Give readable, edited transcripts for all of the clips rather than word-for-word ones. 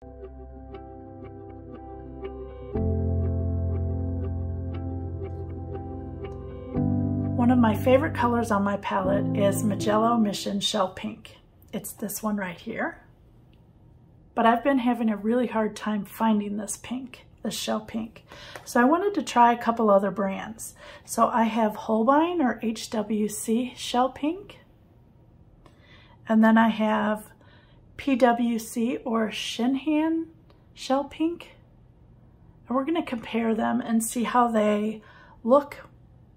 One of my favorite colors on my palette is Magello Mission Shell Pink. It's this one right here. But I've been having a really hard time finding this pink, this shell pink. So I wanted to try a couple other brands. So I have Holbein or HWC Shell Pink. And then I have PWC or Shinhan Shell Pink. And we're going to compare them and see how they look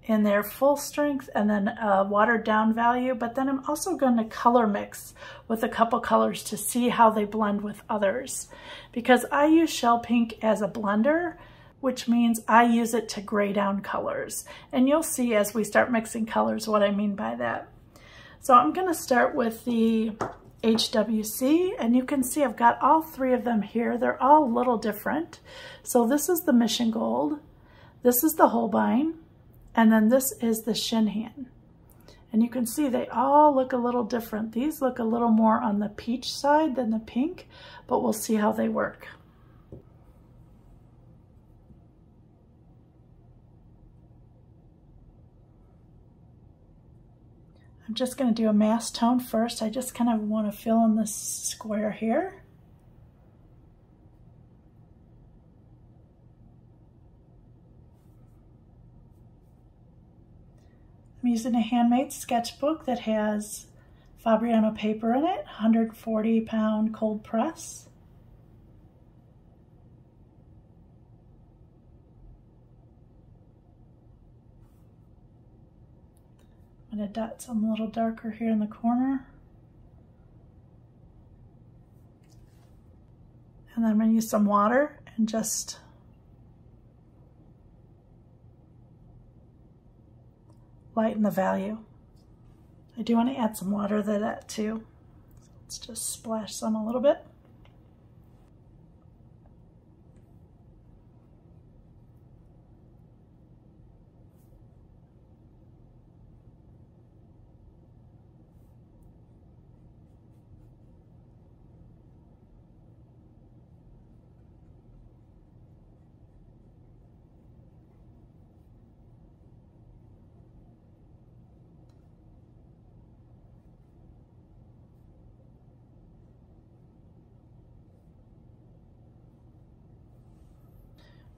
in their full strength and then a watered down value, but then I'm also going to color mix with a couple colors to see how they blend with others. Because I use shell pink as a blender, which means I use it to gray down colors. And you'll see as we start mixing colors what I mean by that. So I'm going to start with the HWC, and you can see I've got all three of them here. They're all a little different. So this is the Mission Gold, this is the Holbein, and then this is the Shinhan. And you can see they all look a little different. These look a little more on the peach side than the pink, but we'll see how they work. I'm just going to do a mass tone first. I just kind of want to fill in this square here. I'm using a Handmade sketchbook that has Fabriano paper in it, 140-pound cold press. I'm going to dot some a little darker here in the corner. And then I'm going to use some water and just lighten the value. I do want to add some water to that too. So let's just splash some a little bit.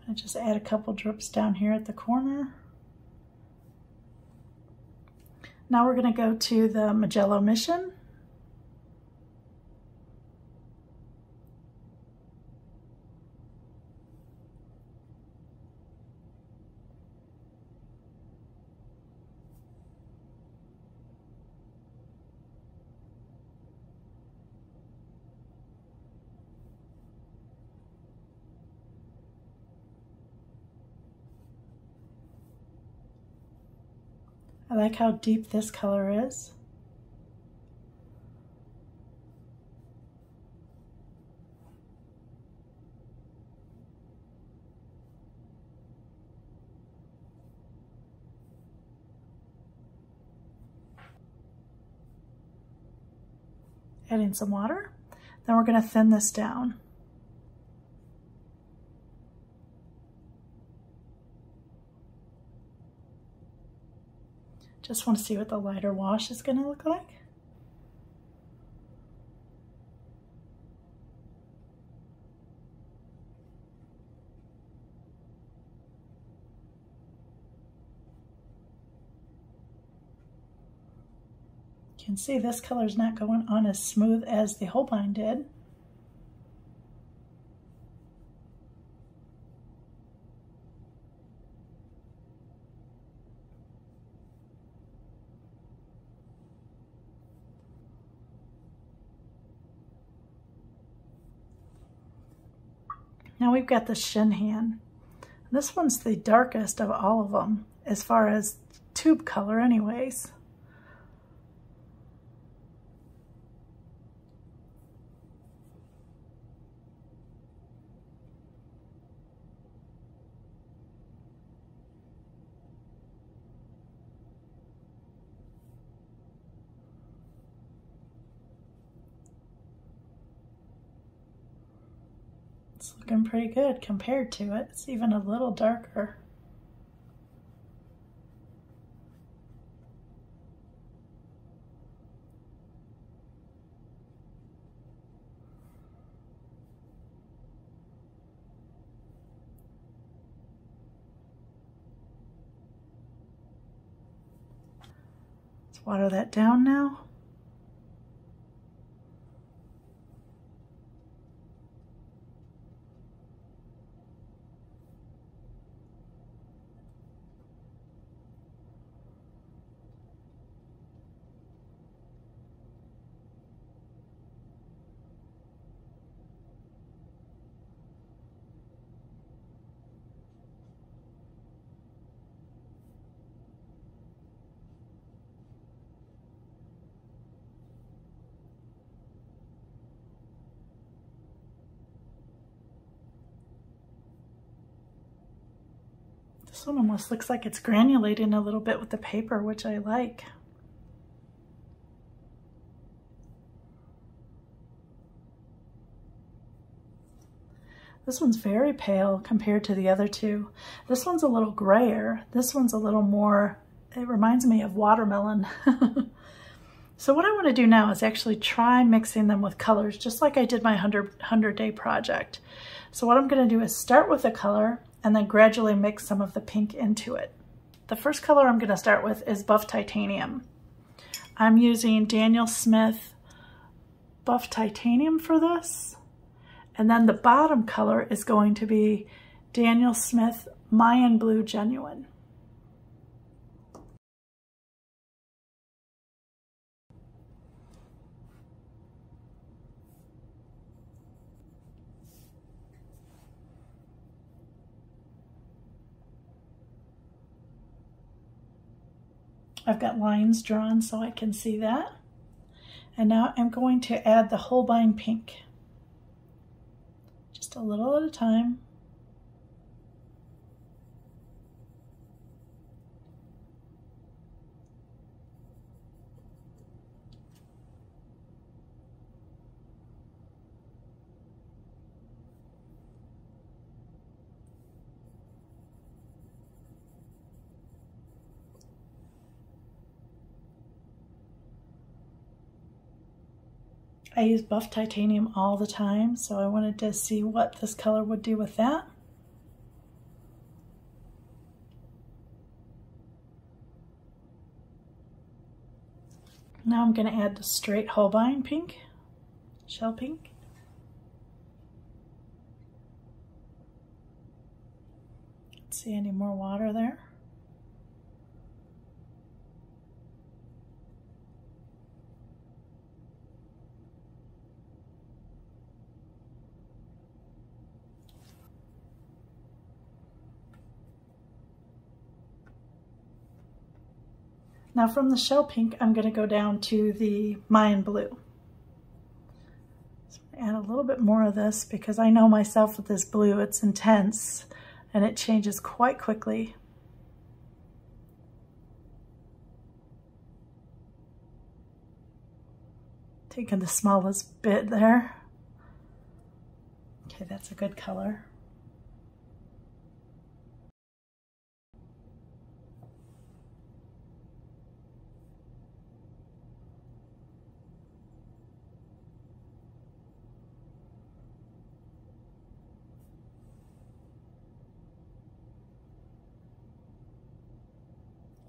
I just add a couple drips down here at the corner. Now we're going to go to the Magello Mission. I like how deep this color is. Adding some water. Then we're going to thin this down. Just want to see what the lighter wash is going to look like. You can see this color is not going on as smooth as the Holbein did. Now we've got the Shinhan. This one's the darkest of all of them, as far as tube color anyways. It's looking pretty good compared to it. It's even a little darker. Let's water that down now. This one almost looks like it's granulating a little bit with the paper, which I like. This one's very pale compared to the other two. This one's a little grayer. This one's a little more, it reminds me of watermelon. So what I want to do now is actually try mixing them with colors, just like I did my 100-day project. So what I'm going to do is start with a color and then gradually mix some of the pink into it. The first color I'm going to start with is Buff Titanium. I'm using Daniel Smith Buff Titanium for this. And then the bottom color is going to be Daniel Smith Mayan Blue Genuine. I've got lines drawn so I can see that. And now I'm going to add the Holbein Pink. Just a little at a time. I use Buff Titanium all the time, so I wanted to see what this color would do with that. Now I'm going to add the straight Holbein Pink, Shell Pink. See any more water there? Now from the Shell Pink, I'm going to go down to the Mayan Blue. So add a little bit more of this because I know myself with this blue, it's intense and it changes quite quickly. Taking the smallest bit there. Okay, that's a good color.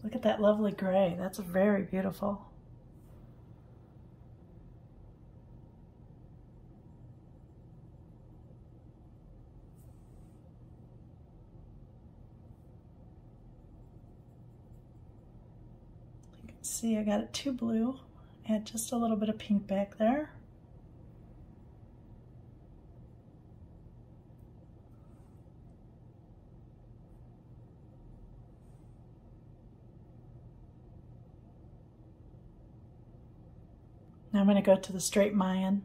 Look at that lovely gray. That's very beautiful. You can see I got it too blue. Add just a little bit of pink back there. Now I'm going to go to the straight Mayan.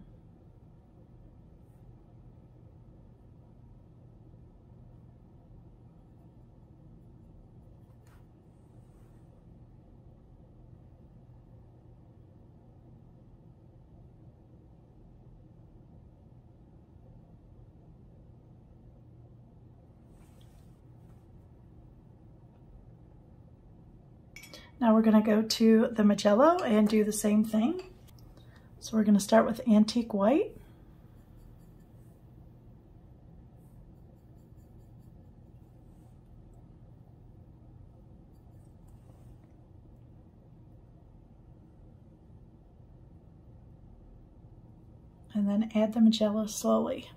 Now we're going to go to the Magello and do the same thing. So we're going to start with Antique White. And then add the Magello slowly.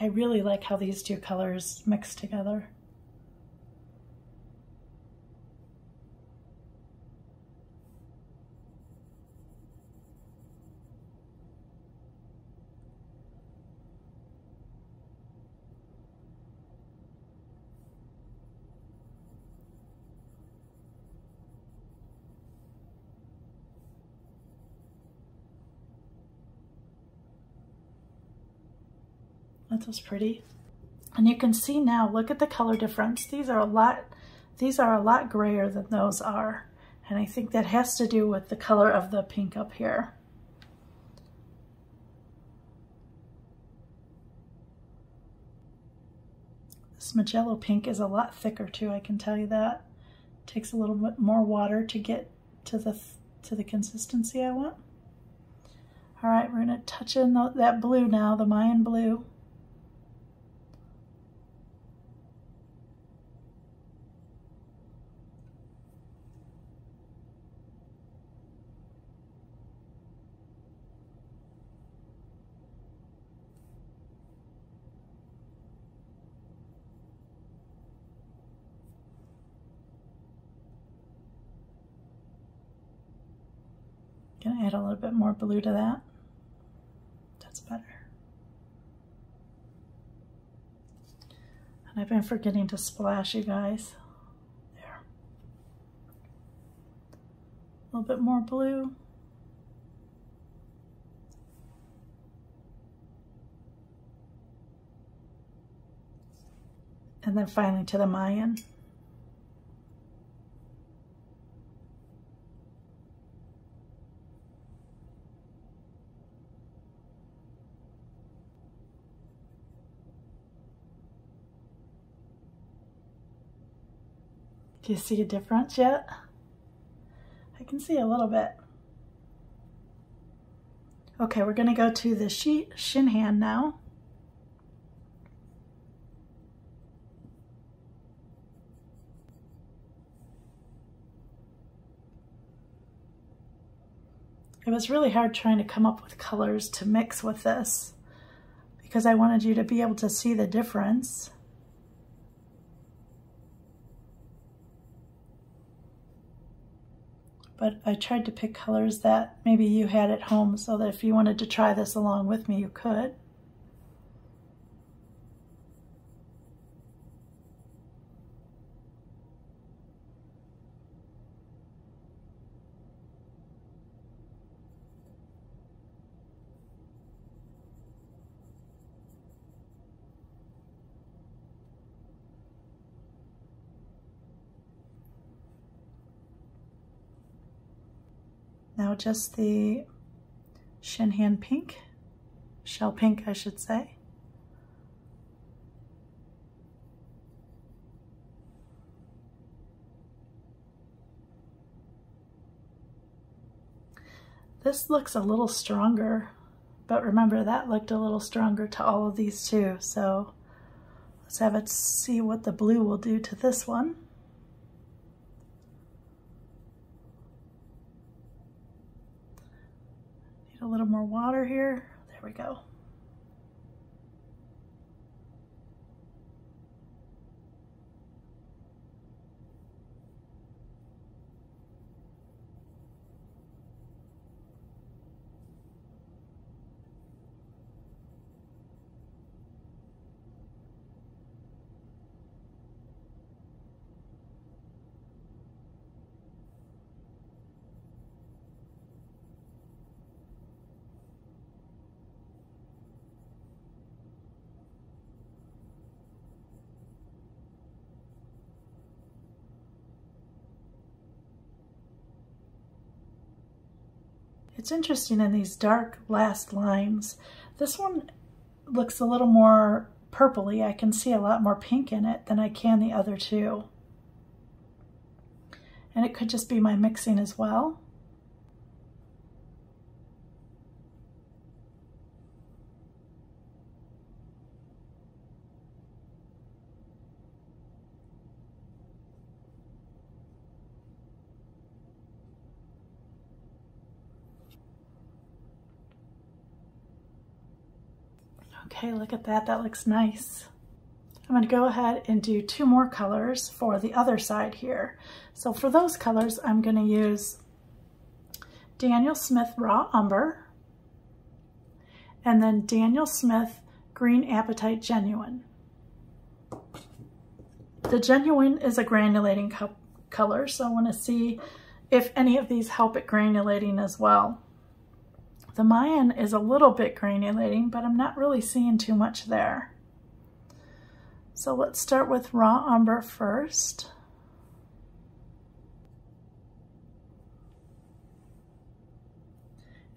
I really like how these two colors mix together. That was pretty. And you can see now, look at the color difference. These are a lot grayer than those are. And I think that has to do with the color of the pink up here. This Magello pink is a lot thicker too, I can tell you that. It takes a little bit more water to get to the consistency I want. All right, we're gonna touch in that blue now, the Mayan blue. Gonna add a little bit more blue to that. That's better. And I've been forgetting to splash, you guys. There. A little bit more blue. And then finally to the Mayan. Do you see a difference yet? I can see a little bit. Okay, we're going to go to the shin hand now. It was really hard trying to come up with colors to mix with this because I wanted you to be able to see the difference. But I tried to pick colors that maybe you had at home so that if you wanted to try this along with me, you could. Now just the shin hand pink, shell pink I should say. This looks a little stronger, but remember that looked a little stronger to all of these too, so let's have it see what the blue will do to this one. A little more water here. There we go. It's interesting in these dark last lines. This one looks a little more purpley. I can see a lot more pink in it than I can the other two. And it could just be my mixing as well. Okay, look at that, that looks nice. I'm going to go ahead and do 2 more colors for the other side here. So for those colors, I'm going to use Daniel Smith Raw Umber and then Daniel Smith Green Apatite Genuine. The Genuine is a granulating color, so I want to see if any of these help at granulating as well. The Mayan is a little bit granulating, but I'm not really seeing too much there. So let's start with Raw Umber first.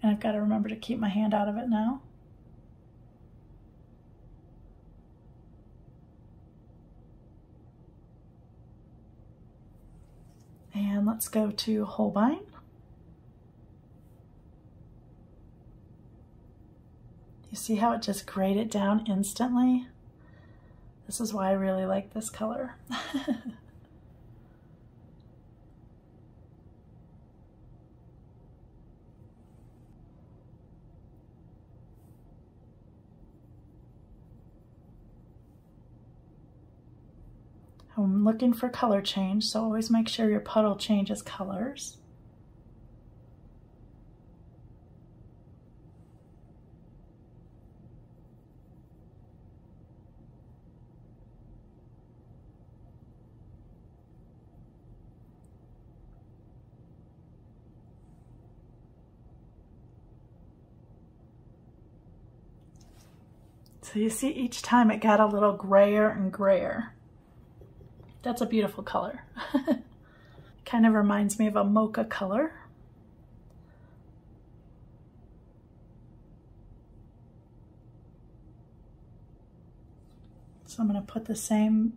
And I've got to remember to keep my hand out of it now. And let's go to Holbein. You see how it just grayed it down instantly? This is why I really like this color. I'm looking for color change, so always make sure your puddle changes colors. So you see each time it got a little grayer and grayer. That's a beautiful color. Kind of reminds me of a mocha color. So I'm going to put the same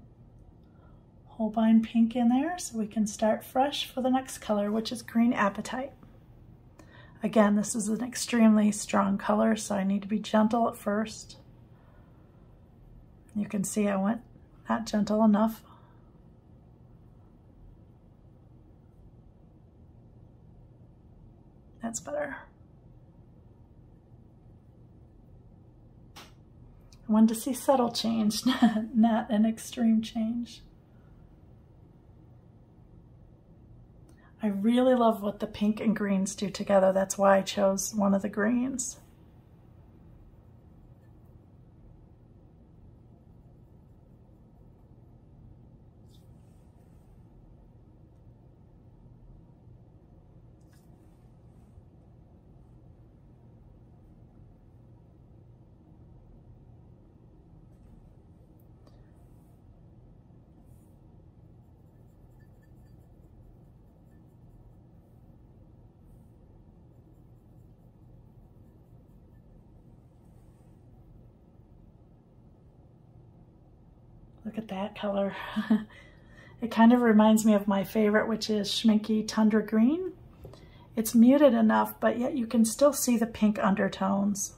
Holbein pink in there so we can start fresh for the next color, which is Green Apatite. Again, this is an extremely strong color, so I need to be gentle at first. You can see I went not gentle enough. That's better. I wanted to see subtle change, not an extreme change. I really love what the pink and greens do together. That's why I chose one of the greens. Look at that color. It kind of reminds me of my favorite, which is Schminky Tundra Green. It's muted enough, but yet you can still see the pink undertones.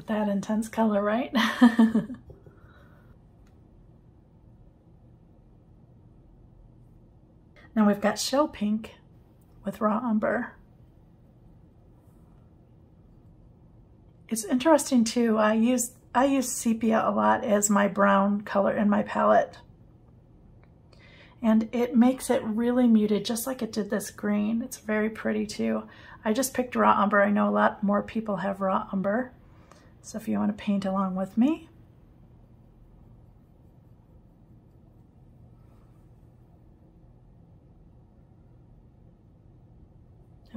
That intense color, right? Now we've got Shell Pink with Raw Umber. It's interesting too, I use sepia a lot as my brown color in my palette. And it makes it really muted, just like it did this green. It's very pretty too. I just picked Raw Umber. I know a lot more people have Raw Umber. So if you want to paint along with me.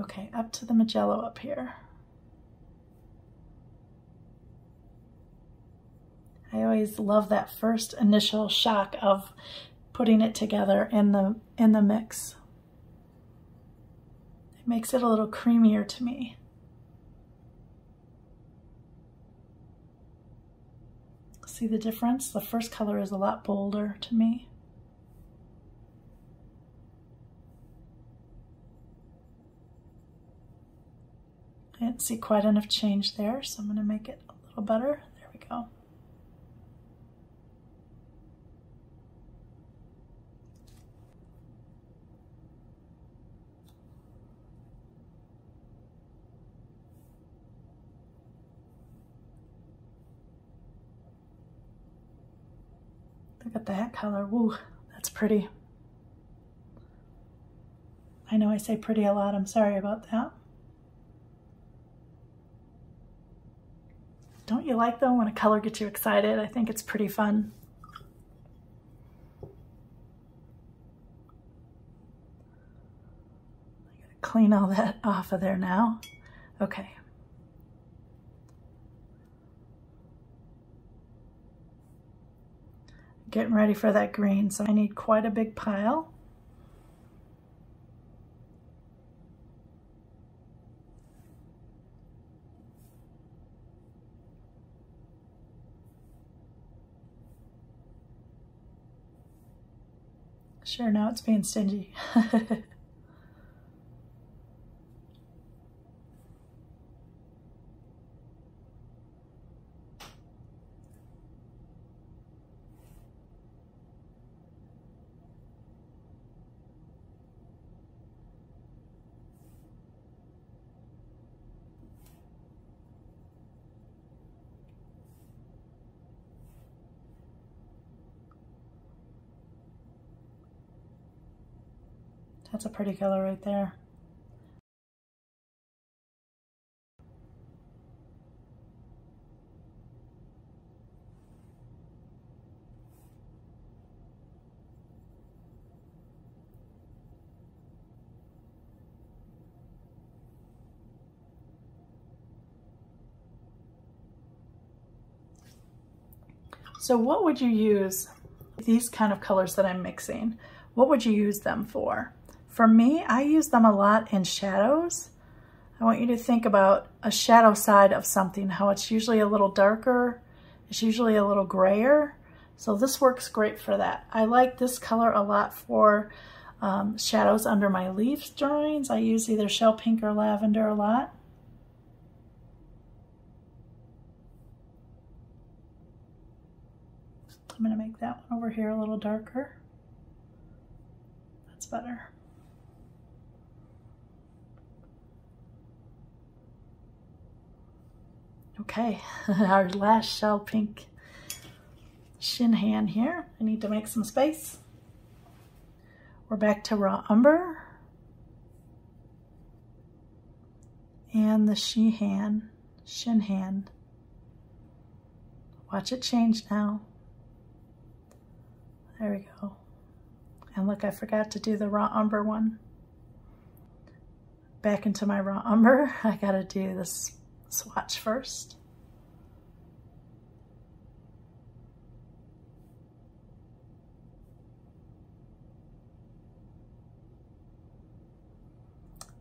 Okay, up to the Magello up here. I always love that first initial shock of putting it together in the mix. It makes it a little creamier to me. See the difference? The first color is a lot bolder to me. I didn't see quite enough change there, so I'm going to make it a little better. There we go. Look at that color. Woo, that's pretty. I know I say pretty a lot. I'm sorry about that. Don't you like though when a color gets you excited? I think it's pretty fun. I gotta clean all that off of there now. Okay. Getting ready for that green, so I need quite a big pile. Sure, now it's being stingy. That's a pretty color right there. So what would you use these kind of colors that I'm mixing? What would you use them for? For me, I use them a lot in shadows. I want you to think about a shadow side of something, how it's usually a little darker, it's usually a little grayer. So this works great for that. I like this color a lot for shadows under my leaf drawings. I use either shell pink or lavender a lot. I'm going to make that one over here a little darker. That's better. Okay, our last shell pink shin hand here. I need to make some space. We're back to raw umber and the shin hand. Watch it change now. There we go. And look, I forgot to do the raw umber one. Back into my raw umber, I gotta do this swatch first.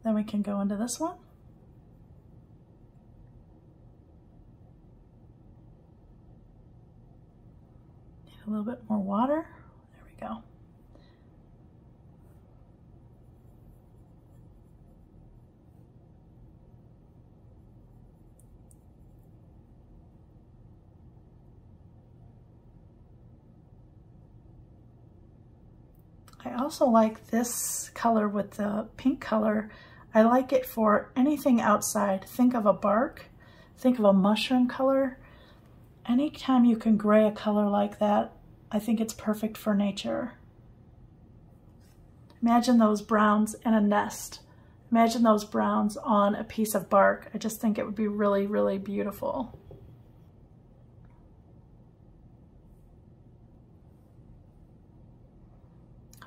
Then we can go into this one. Need a little bit more water. There we go. I also like this color with the pink color. I like it for anything outside. Think of a bark, think of a mushroom color. Anytime you can gray a color like that, I think it's perfect for nature. Imagine those browns in a nest. Imagine those browns on a piece of bark. I just think it would be really, really beautiful.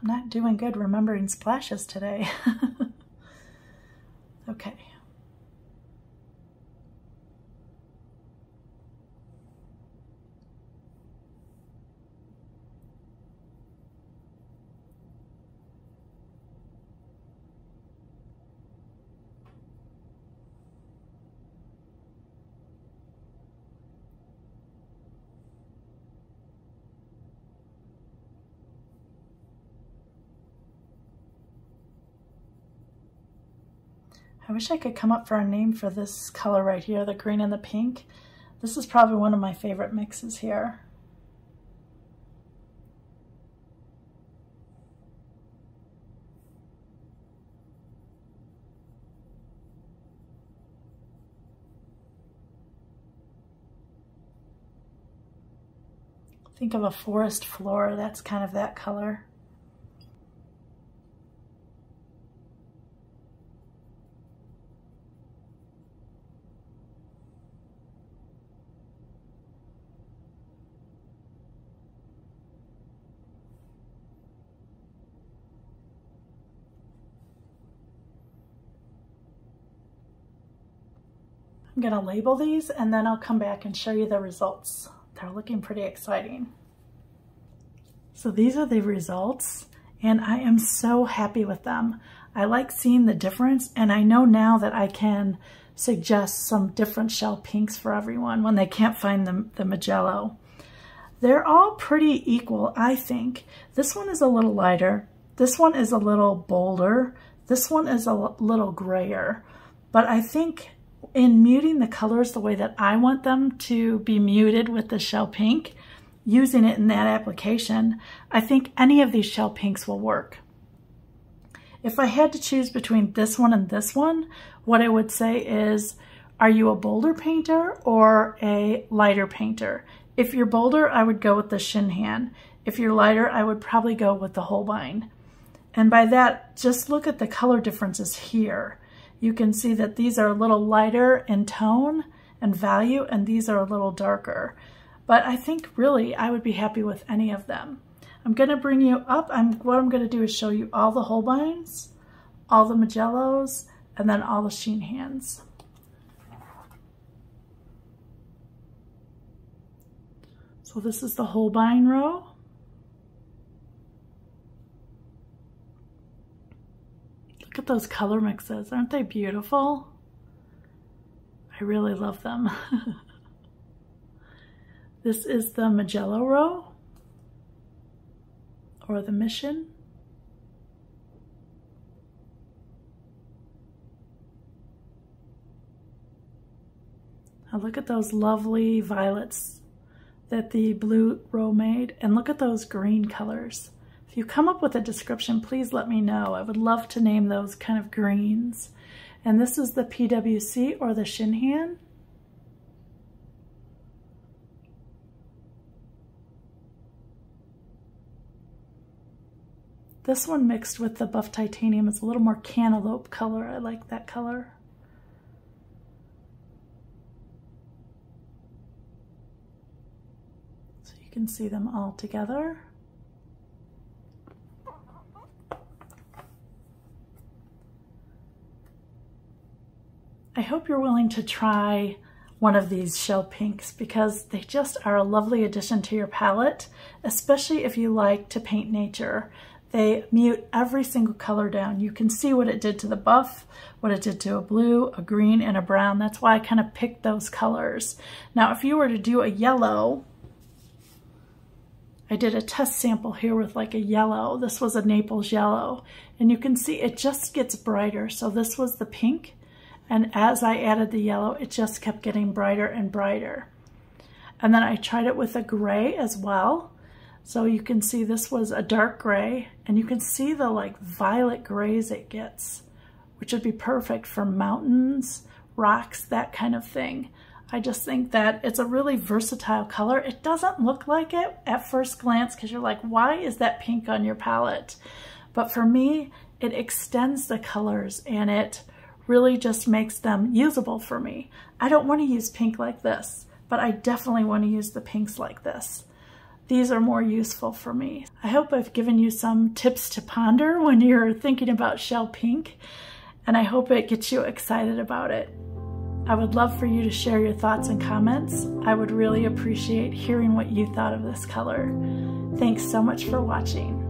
I'm not doing good remembering splashes today. Okay. I wish I could come up for a name for this color right here, the green and the pink. This is probably one of my favorite mixes here. Think of a forest floor, that's kind of that color. I'm going to label these and then I'll come back and show you the results. They're looking pretty exciting. So these are the results and I am so happy with them. I like seeing the difference and I know now that I can suggest some different shell pinks for everyone when they can't find the Magello. They're all pretty equal, I think. This one is a little lighter. This one is a little bolder. This one is a little grayer. But I think in muting the colors the way that I want them to be muted with the shell pink, using it in that application, I think any of these shell pinks will work. If I had to choose between this one and this one, what I would say is, are you a bolder painter or a lighter painter? If you're bolder, I would go with the Shinhan. If you're lighter, I would probably go with the Holbein. And by that, just look at the color differences here. You can see that these are a little lighter in tone and value, and these are a little darker. But I think really I would be happy with any of them. I'm going to bring you up. What I'm going to do is show you all the Holbeins, all the Magellos, and then all the Shinhans. So this is the Holbein row. Look at those color mixes. Aren't they beautiful? I really love them. This is the Magello row, or the Mission. Now look at those lovely violets that the blue row made, and look at those green colors. If you come up with a description, please let me know. I would love to name those kind of greens. And this is the PWC, or the Shinhan. This one mixed with the buff titanium is a little more cantaloupe color. I like that color. So you can see them all together. I hope you're willing to try one of these shell pinks because they just are a lovely addition to your palette, especially if you like to paint nature. They mute every single color down. You can see what it did to the buff, what it did to a blue, a green, and a brown. That's why I kind of picked those colors. Now, if you were to do a yellow, I did a test sample here with like a yellow. This was a Naples yellow, and you can see it just gets brighter. So this was the pink, and as I added the yellow, it just kept getting brighter and brighter. And then I tried it with a gray as well. So you can see this was a dark gray, and you can see the like violet grays it gets, which would be perfect for mountains, rocks, that kind of thing. I just think that it's a really versatile color. It doesn't look like it at first glance because you're like, why is that pink on your palette? But for me, it extends the colors and it really just makes them usable for me. I don't want to use pink like this, but I definitely want to use the pinks like this. These are more useful for me. I hope I've given you some tips to ponder when you're thinking about shell pink. and I hope it gets you excited about it. I would love for you to share your thoughts and comments. I would really appreciate hearing what you thought of this color. Thanks so much for watching.